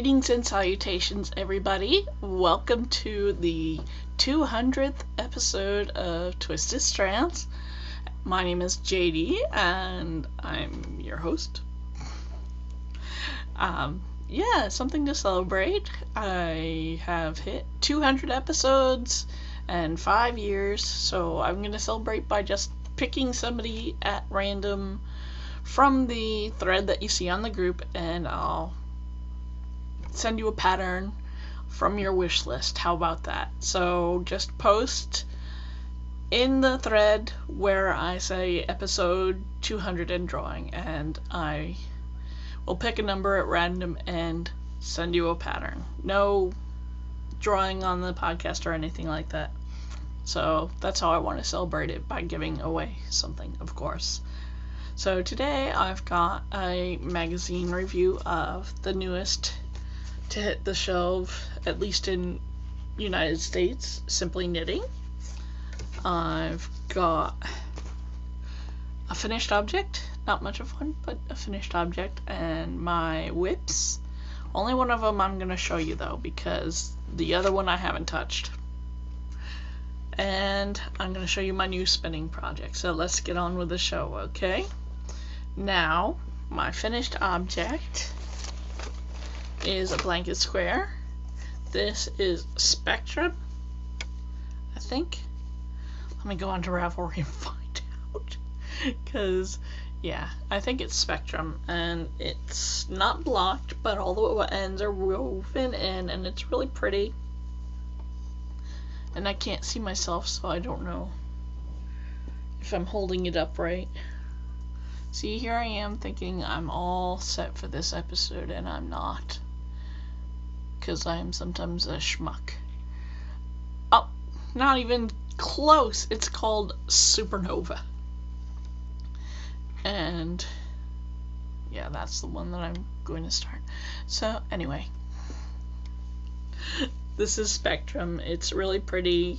Greetings and salutations, everybody. Welcome to the 200th episode of Twisted Strands. My name is JD, and I'm your host. Something to celebrate. I have hit 200 episodes and 5 years, so I'm going to celebrate by just picking somebody at random from the thread that you see on the group, and I'll send you a pattern from your wish list. How about that? So just post in the thread where I say episode 200 and drawing, and I will pick a number at random and send you a pattern. No drawing on the podcast or anything like that. So that's how I want to celebrate it, by giving away something, of course. So today I've got a magazine review of the newest to hit the shelf, at least in United States, Simply Knitting. I've got a finished object, not much of one, but a finished object, and my whips. Only one of them I'm going to show you though, because the other one I haven't touched. And I'm going to show you my new spinning project, so let's get on with the show, okay? Now, my finished object is a blanket square. This is Spectrum, I think. Let me go on to Ravelry and find out, because yeah, I think it's Spectrum, and it's not blocked, but all the ends are woven in, and it's really pretty. And I can't see myself, so I don't know if I'm holding it up right. See, here I am thinking I'm all set for this episode, and I'm not, because I am sometimes a schmuck. Oh, not even close. It's called Supernova. And yeah, that's the one that I'm going to start. So anyway, this is Spectrum. It's really pretty.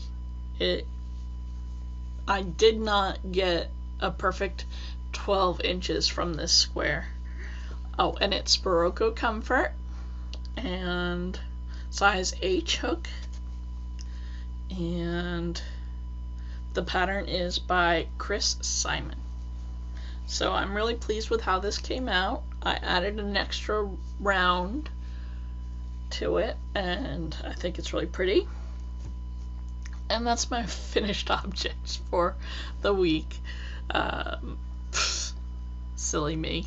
I did not get a perfect 12 inches from this square. Oh, and it's Barocco Comfort and size H hook, and the pattern is by Chris Simon. So I'm really pleased with how this came out. I added an extra round to it, and I think it's really pretty. And that's my finished objects for the week. Silly me.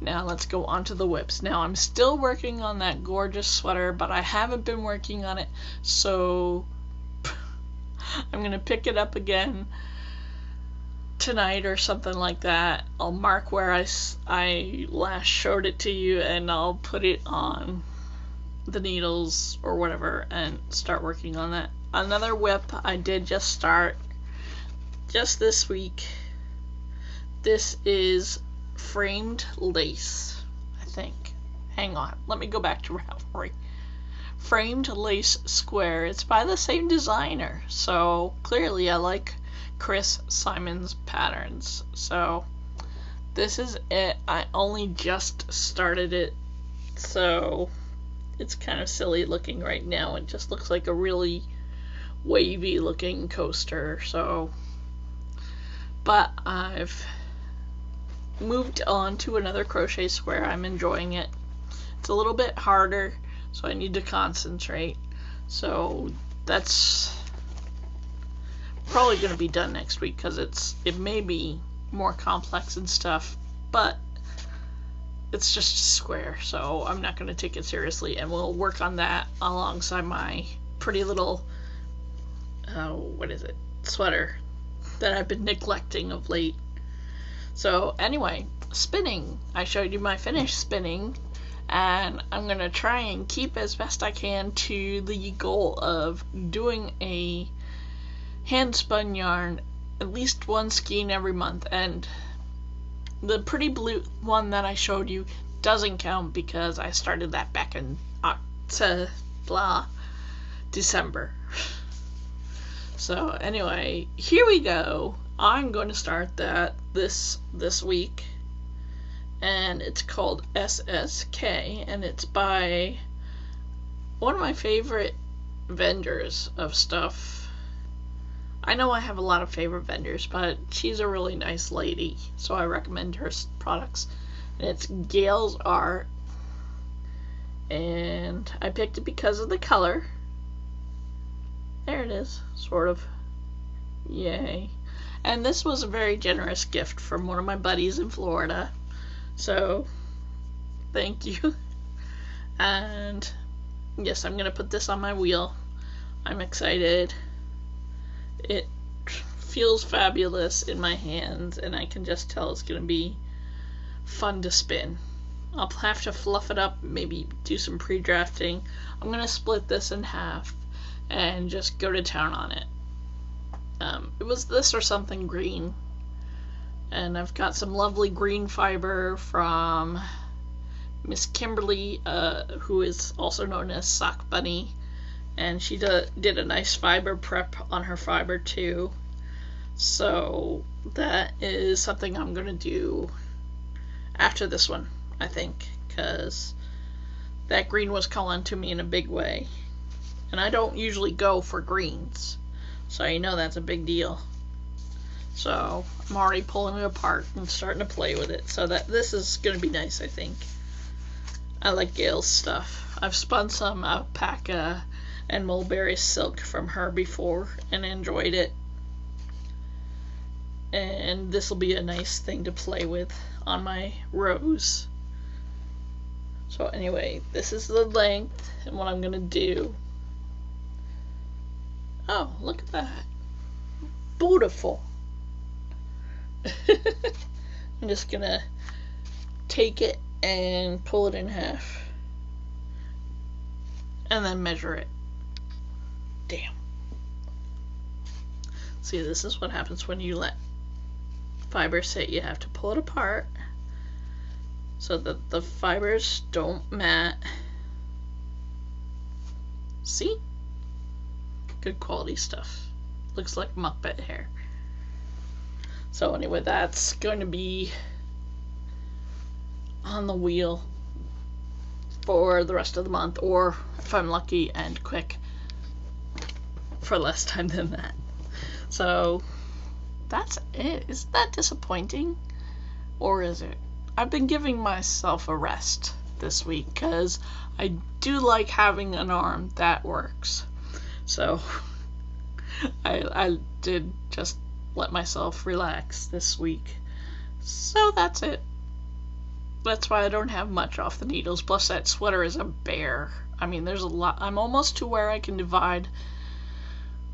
Now let's go on to the whips. Now I'm still working on that gorgeous sweater, but I haven't been working on it, so I'm gonna pick it up again tonight or something like that. I'll mark where I last showed it to you, and I'll put it on the needles or whatever and start working on that. Another whip I did just start just this week. This is framed lace, I think. Hang on, let me go back to Ravelry. Framed lace square. It's by the same designer, so clearly I like Chris Simon's patterns. So this is it. I only just started it, so it's kind of silly looking right now. It just looks like a really wavy looking coaster. So, but I've moved on to another crochet square. I'm enjoying it. It's a little bit harder, so I need to concentrate. So that's probably going to be done next week, because it may be more complex and stuff, but it's just a square, so I'm not going to take it seriously, and we'll work on that alongside my pretty little sweater that I've been neglecting of late. So anyway, spinning. I showed you my finished spinning, and I'm going to try and keep as best I can to the goal of doing a hand spun yarn, at least one skein every month. And the pretty blue one that I showed you doesn't count, because I started that back in December. So anyway, here we go. I'm going to start that this week, and it's called SSK, and it's by one of my favorite vendors of stuff. I know I have a lot of favorite vendors, but she's a really nice lady, so I recommend her products. And it's Gail's Art, and I picked it because of the color. There it is, sort of. Yay. And this was a very generous gift from one of my buddies in Florida, so thank you. And yes, I'm gonna put this on my wheel. I'm excited. It feels fabulous in my hands, and I can just tell it's gonna be fun to spin. I'll have to fluff it up, maybe do some pre-drafting. I'm gonna split this in half and just go to town on it. It was this or something green, and I've got some lovely green fiber from Miss Kimberly, who is also known as Sock Bunny, and she did a nice fiber prep on her fiber too. So that is something I'm gonna do after this one, I think, because that green was calling to me in a big way, and I don't usually go for greens, so you know that's a big deal. So I'm already pulling it apart and starting to play with it, so that this is gonna be nice, I think. I like Gail's stuff. I've spun some alpaca and mulberry silk from her before and enjoyed it, and this will be a nice thing to play with on my rose. So anyway, this is the length and what I'm gonna do. Oh, look at that. Beautiful. I'm just gonna take it and pull it in half and then measure it. Damn. See, this is what happens when you let fiber sit. You have to pull it apart so that the fibers don't mat. See? Good quality stuff. Looks like Muppet hair. So anyway, that's going to be on the wheel for the rest of the month, or if I'm lucky and quick, for less time than that. So that's it. Isn't that disappointing? Or is it? I've been giving myself a rest this week because I do like having an arm that works. So I did just let myself relax this week. So that's it. That's why I don't have much off the needles. Plus that sweater is a bear. I mean, there's a lot. I'm almost to where I can divide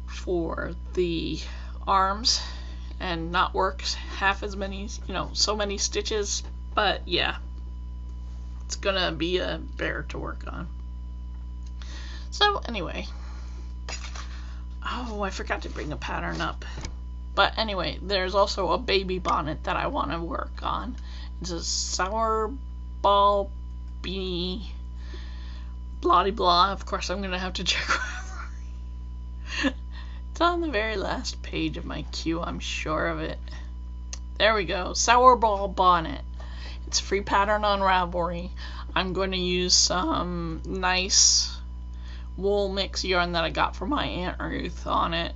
for the arms and not work half as many, so many stitches. But yeah, it's gonna be a bear to work on. So anyway, oh, I forgot to bring a pattern up. But anyway, there's also a baby bonnet that I want to work on. It's a sour ball beanie, blah de blah. Of course, I'm gonna have to check. It's on the very last page of my queue, I'm sure of it. There we go, sour ball bonnet. It's a free pattern on Ravelry. I'm going to use some nice wool mix yarn that I got from my Aunt Ruth on it.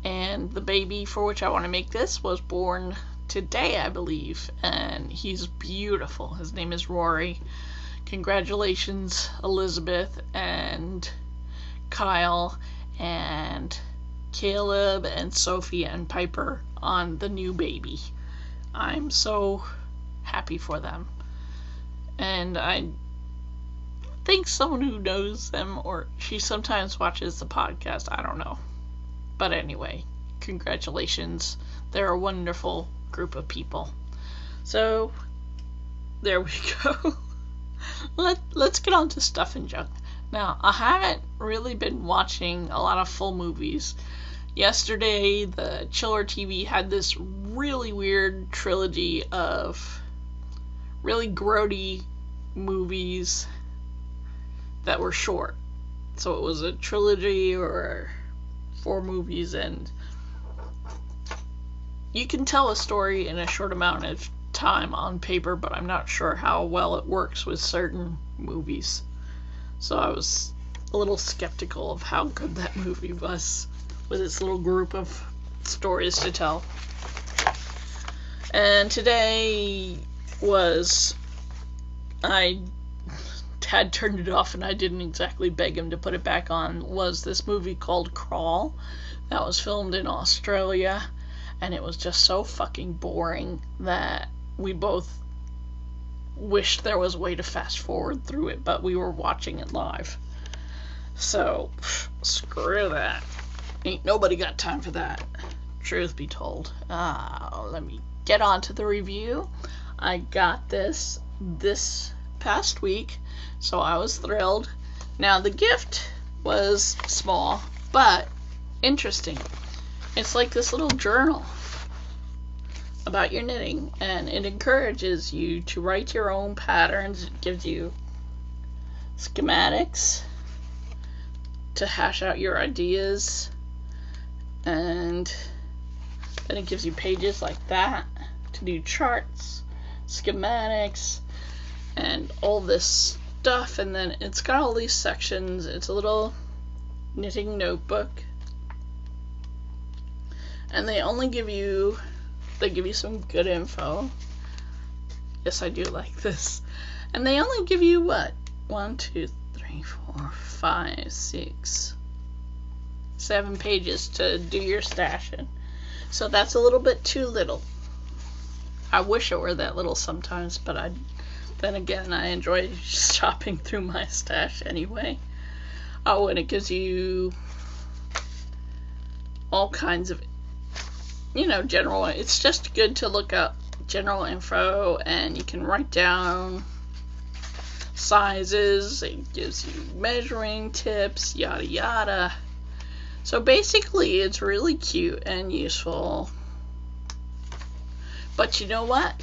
And the baby for which I want to make this was born today, I believe, and he's beautiful. His name is Rory. Congratulations, Elizabeth and Kyle and Caleb and Sophie and Piper on the new baby. I'm so happy for them. And I think someone who knows them, or she sometimes watches the podcast, I don't know. But anyway, congratulations. They're a wonderful group of people. So, there we go. Let's get on to stuff and junk. Now, I haven't really been watching a lot of full movies. Yesterday, the Chiller TV had this really weird trilogy of really grody movies that were short. So it was a trilogy or 4 movies, and you can tell a story in a short amount of time on paper, but I'm not sure how well it works with certain movies. So I was a little skeptical of how good that movie was with its little group of stories to tell. And today I had turned it off and I didn't exactly beg him to put it back on, was this movie called Crawl that was filmed in Australia, and it was just so fucking boring that we both wished there was a way to fast forward through it, but we were watching it live. So, screw that. Ain't nobody got time for that, truth be told. Let me get on to the review. I got this past week, so I was thrilled. Now, the gift was small, but interesting. It's like this little journal about your knitting, and it encourages you to write your own patterns. It gives you schematics to hash out your ideas, and then it gives you pages like that to do charts, schematics, and all this stuff. And then it's got all these sections. It's a little knitting notebook, and they give you some good info. Yes, I do like this. And they only give you what? 1, 2, 3, 4, 5, 6, 7 pages to do your stash in. So that's a little bit too little. I wish it were that little sometimes, but then again, I enjoy shopping through my stash anyway. Oh, and it gives you all kinds of, general. It's just good to look up general info, and you can write down sizes. It gives you measuring tips, yada yada. So basically, it's really cute and useful. But you know what?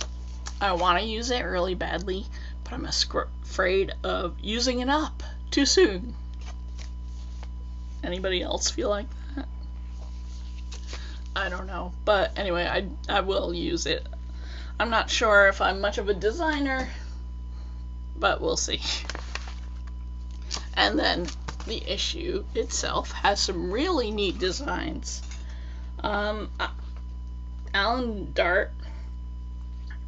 I want to use it really badly, but I'm afraid of using it up too soon. Anybody else feel like that? I don't know. But anyway, I will use it. I'm not sure if I'm much of a designer, but we'll see. And then the issue itself has some really neat designs. Alan Dart,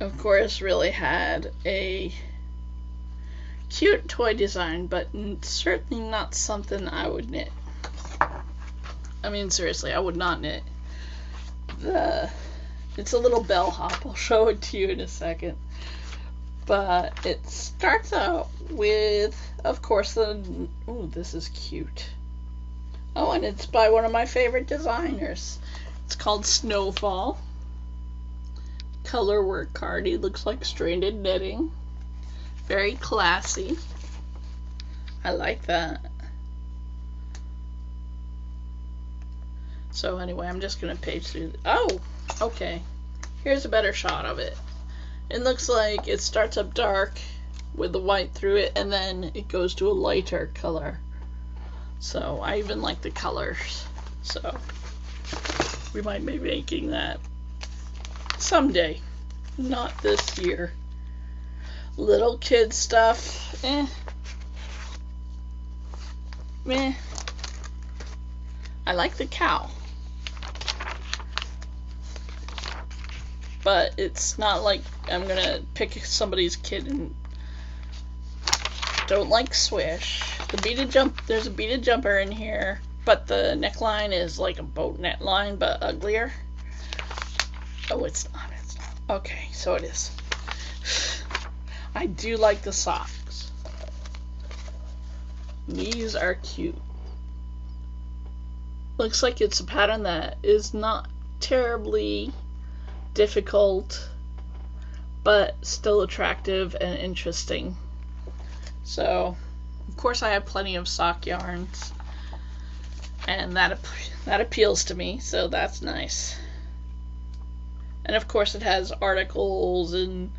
of course, really had a cute toy design, but certainly not something I would knit. I mean, seriously, I would not knit. It's a little bellhop. I'll show it to you in a second. But it starts out with, of course, this is cute. Oh, and it's by one of my favorite designers. It's called Snowfall. Color work card. He looks like stranded knitting. Very classy. I like that. So anyway, I'm just going to page through. Oh, okay. Here's a better shot of it. It looks like it starts up dark with the white through it, and then it goes to a lighter color. So I even like the colors. So we might be making that someday. Not this year. Little kid stuff. Meh. I like the cow. But it's not like I'm gonna pick somebody's kid and don't like Swish. There's a beaded jumper in here, but the neckline is like a boat neckline, but uglier. Oh, it's not. Okay, so it is. I do like the socks. These are cute. Looks like it's a pattern that is not terribly difficult, but still attractive and interesting. So, of course, I have plenty of sock yarns, and that appeals to me, so that's nice. And of course, it has articles and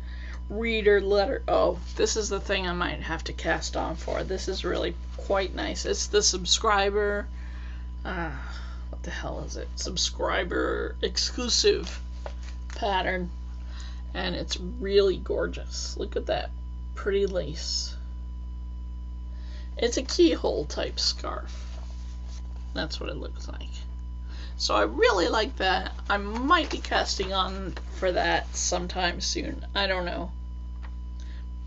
reader letter. Oh, this is the thing I might have to cast on for. This is really quite nice. It's the subscriber. What the hell is it? Subscriber exclusive pattern, and it's really gorgeous. Look at that pretty lace. It's a keyhole type scarf. That's what it looks like. So I really like that. I might be casting on for that sometime soon. I don't know.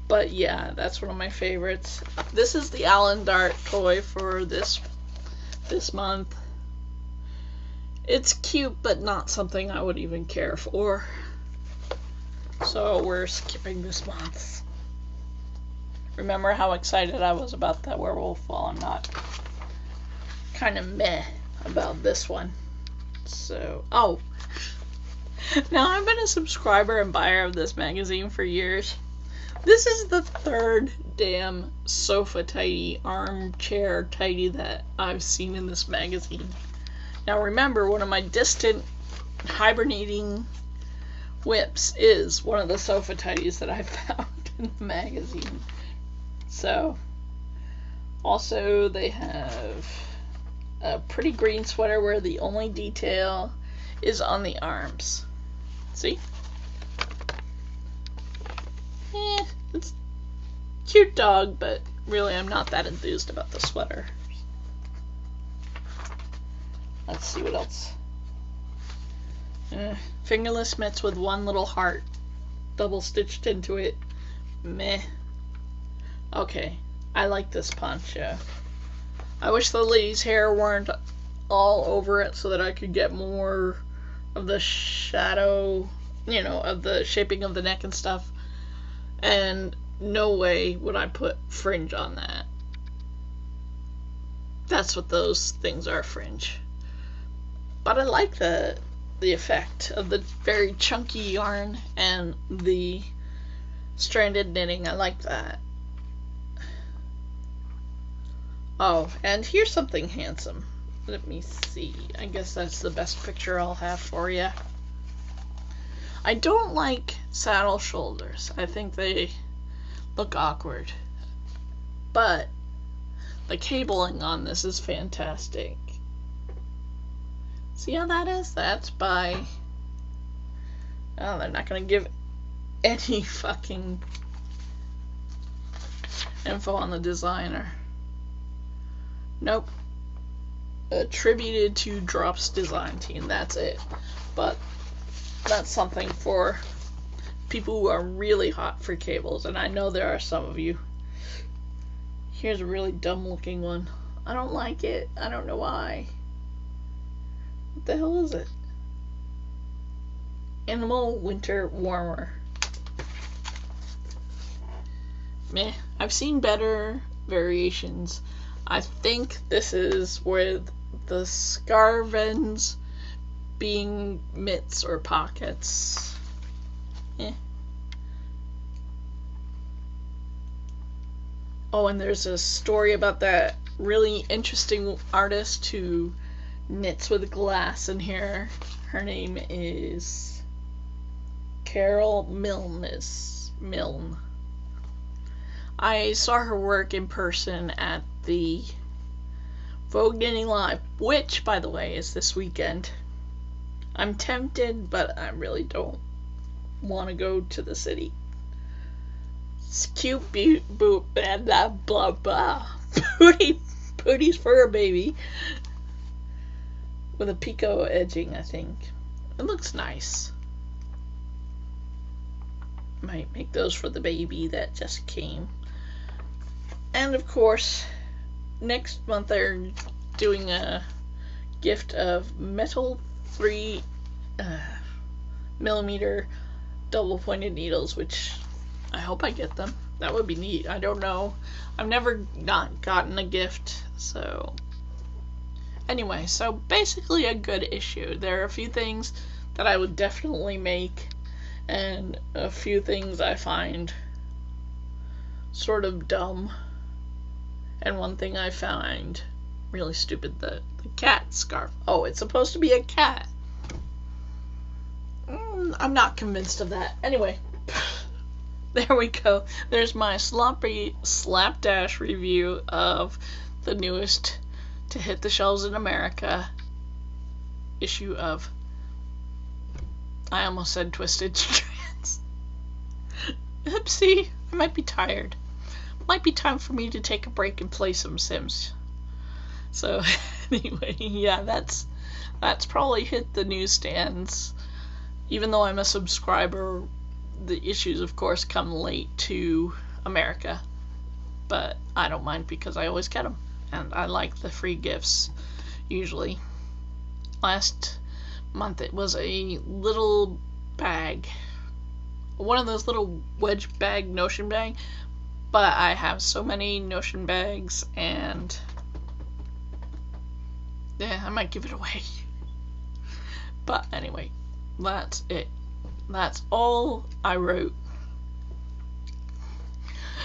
But yeah, that's one of my favorites. This is the Alan Dart toy for this month. It's cute, but not something I would even care for. So we're skipping this month. Remember how excited I was about that werewolf? Well, I'm not. Kind of meh about this one. So, oh. Now, I've been a subscriber and buyer of this magazine for years. This is the third damn sofa tidy, armchair tidy that I've seen in this magazine. Now remember, one of my distant hibernating whips is one of the sofa tidies that I found in the magazine. So, also they have a pretty green sweater where the only detail is on the arms. See? It's a cute dog, but really I'm not that enthused about the sweater. Let's see what else. Fingerless mitts with one little heart double stitched into it. Meh. Okay, I like this poncho. I wish the lady's hair weren't all over it so that I could get more of the shadow, you know, of the shaping of the neck and stuff. And no way would I put fringe on that. That's what those things are, fringe. But I like the effect of the very chunky yarn and the stranded knitting. I like that. Oh, and here's something handsome. Let me see. I guess that's the best picture I'll have for you. I don't like saddle shoulders. I think they look awkward. But the cabling on this is fantastic. See how that is? That's by... Oh, they're not going to give any fucking info on the designer. Nope. Attributed to Drops Design Team. That's it. But that's something for people who are really hot for cables, and I know there are some of you. Here's a really dumb looking one. I don't like it. I don't know why. What the hell is it? Animal Winter Warmer. Meh. I've seen better variations. I think this is with the scarf ends being mitts or pockets. Oh, and there's a story about that really interesting artist who knits with glass in here. Her name is Carol Milne. I saw her work in person at the Vogue Knitting Live, which, by the way, is this weekend. I'm tempted, but I really don't want to go to the city. It's cute, blah, blah, blah. Pooties for a baby. With a picot edging, I think. It looks nice. Might make those for the baby that just came. And of course, next month they're doing a gift of metal 3 millimeter double pointed needles, which I hope I get them. That would be neat. I don't know. I've never not gotten a gift, so anyway, so basically a good issue. There are a few things that I would definitely make, and a few things I find sort of dumb. And one thing I find really stupid, the cat scarf. Oh, it's supposed to be a cat. I'm not convinced of that. Anyway, there we go. There's my sloppy slapdash review of the newest to hit the shelves in America issue of, I almost said Twisted Strands. Oopsie, I might be tired. might be time for me to take a break and play some Sims. So anyway, yeah, that's probably hit the newsstands. Even though I'm a subscriber, the issues of course come late to America, but I don't mind because I always get them, and I like the free gifts usually. Last month it was a little bag, one of those little wedge bag Notion bag, but I have so many Notion bags, and yeah, I might give it away. But anyway, that's it. That's all I wrote.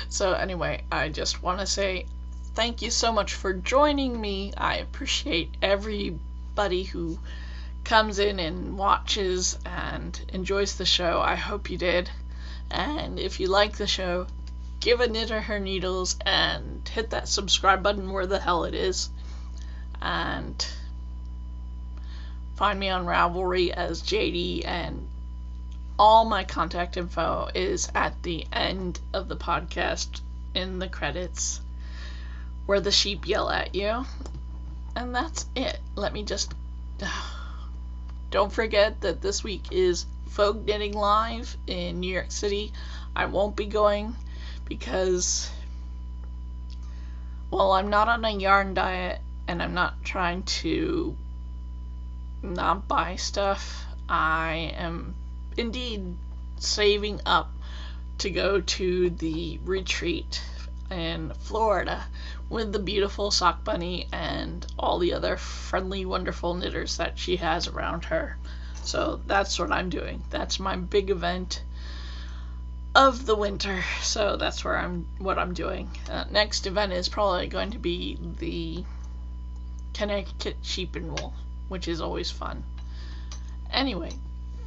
So anyway, I just want to say thank you so much for joining me. I appreciate everybody who comes in and watches and enjoys the show. I hope you did. And if you like the show, give a knitter her needles and hit that subscribe button where the hell it is. And find me on Ravelry as JD, and all my contact info is at the end of the podcast in the credits where the sheep yell at you. And that's it. Let me just... Don't forget that this week is Folk Knitting Live in New York City. I won't be going because, well, I'm not on a yarn diet and I'm not trying to not buy stuff. I am indeed saving up to go to the retreat in Florida with the beautiful Sock Bunny and all the other friendly, wonderful knitters that she has around her. So that's what I'm doing. That's my big event of the winter. So that's what I'm doing. Next event is probably going to be the Connecticut Sheep and Wool, which is always fun. Anyway,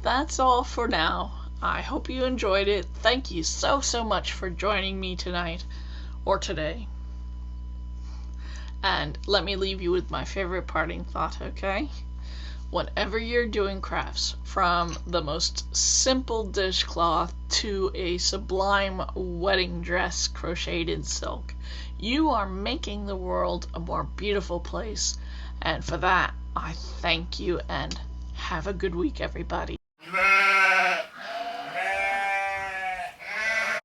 that's all for now. I hope you enjoyed it. Thank you so much for joining me tonight or today. And let me leave you with my favorite parting thought, okay? Whenever you're doing crafts, from the most simple dishcloth to a sublime wedding dress crocheted in silk, you are making the world a more beautiful place. And for that, I thank you, and have a good week, everybody.